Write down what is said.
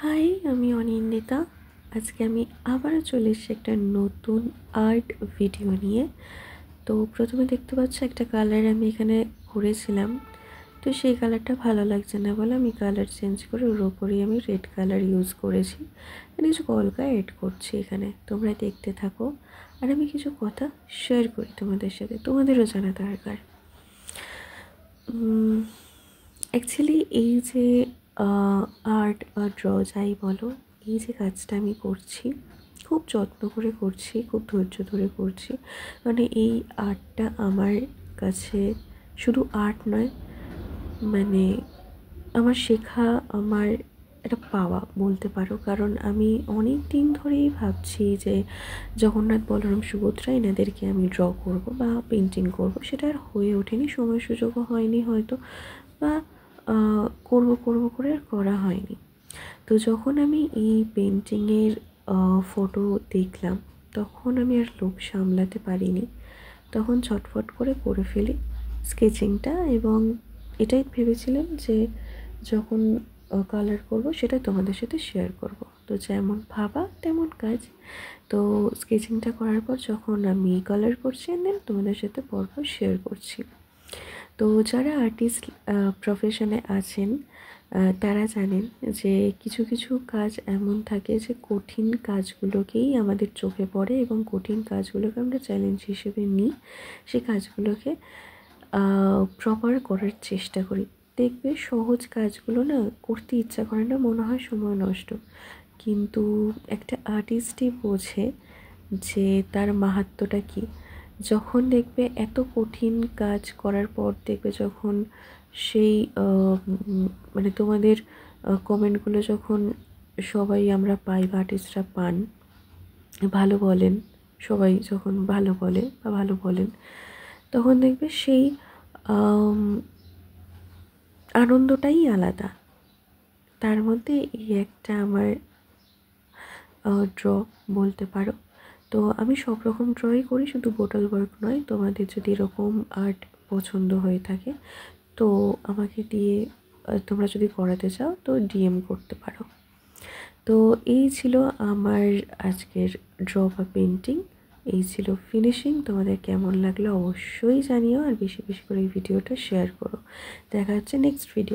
High, আমি অনিন্দিতা। আজকে আমি আবারও চলে এসেছি একটা নতুন আর্ট ভিডিও নিয়ে। তো প্রথমে দেখতে পাচ্ছ একটা কালার আমি এখানে করেছিলাম, তো সেই কালারটা ভালো লাগছে না বলে আমি কালার চেঞ্জ করে ওর ওপরেই আমি রেড কালার ইউজ করেছি। কিছু কলকা এড করছি এখানে, তোমরা দেখতে থাকো। আর আমি কিছু কথা শেয়ার করি তোমাদের সাথে, তোমাদেরও জানা দরকার। অ্যাকচুয়ালি এই যে আর্ট বা ড্র যাই বলো, এই যে কাজটা আমি করছি খুব যত্ন করে করছি, খুব ধৈর্য ধরে করছি। মানে এই আর্টটা আমার কাছে শুধু আর্ট নয়, মানে আমার শেখা, আমার একটা পাওয়া বলতে পারো। কারণ আমি অনেক দিন ধরেই ভাবছি যে জগন্নাথ, বলরাম, সুভদ্রা এনাদেরকে আমি ড্র করব বা পেন্টিং করব, সেটা আর হয়ে ওঠেনি, সময় সুযোগও হয়নি হয়তো, বা করব করব করে আর করা হয়নি। তো যখন আমি এই পেন্টিংয়ের ফটো দেখলাম, তখন আমি আর লোভ সামলাতে পারিনি, তখন ছটফট করে ফেলি স্কেচিংটা। এবং এটাই ভেবেছিলাম যে যখন কালার করব সেটা তোমাদের সাথে শেয়ার করব। তো যেমন ভাবা তেমন কাজ। তো স্কেচিংটা করার পর যখন আমি কালার করছি, দেন তোমাদের সাথে পরপর শেয়ার করছি। তো যারা আর্টিস্ট প্রফেশনে আছেন তারা জানেন যে কিছু কিছু কাজ এমন থাকে যে কঠিন কাজগুলোকেই আমাদের চোখে পড়ে এবং কঠিন কাজগুলোকে আমরা চ্যালেঞ্জ হিসেবে নিই, সেই কাজগুলোকে প্রপার করার চেষ্টা করি। দেখবে সহজ কাজগুলো না করতে ইচ্ছা করে না, মনে হয় সময় নষ্ট। কিন্তু একটা আর্টিস্টই বোঝে যে তার মাহাত্ম্যটা কী। যখন দেখবে এত কঠিন কাজ করার পর দেখবে যখন সেই মানে তোমাদের কমেন্টগুলো যখন সবাই আমরা পাই বা আর্টিস্টরা পান, ভালো বলেন, সবাই যখন ভালো বলে বা ভালো বলেন, তখন দেখবে সেই আনন্দটাই আলাদা। তার মধ্যে এই একটা আমার ড্র বলতে পারো। তো আমি সব রকম ড্রই করি, শুধু বোটাল ওয়ার্ক নয়। তোমাদের যদি এরকম আর্ট পছন্দ হয়ে থাকে তো আমাকে দিয়ে তোমরা যদি করাতে চাও তো ডিএম করতে পারো। তো এই ছিল আমার আজকের ড্র বা পেন্টিং, এই ছিল ফিনিশিং। তোমাদের কেমন লাগলো অবশ্যই জানিও, আর বেশি বেশি করে এই ভিডিওটা শেয়ার করো। দেখা হচ্ছে নেক্সট ভিডিও।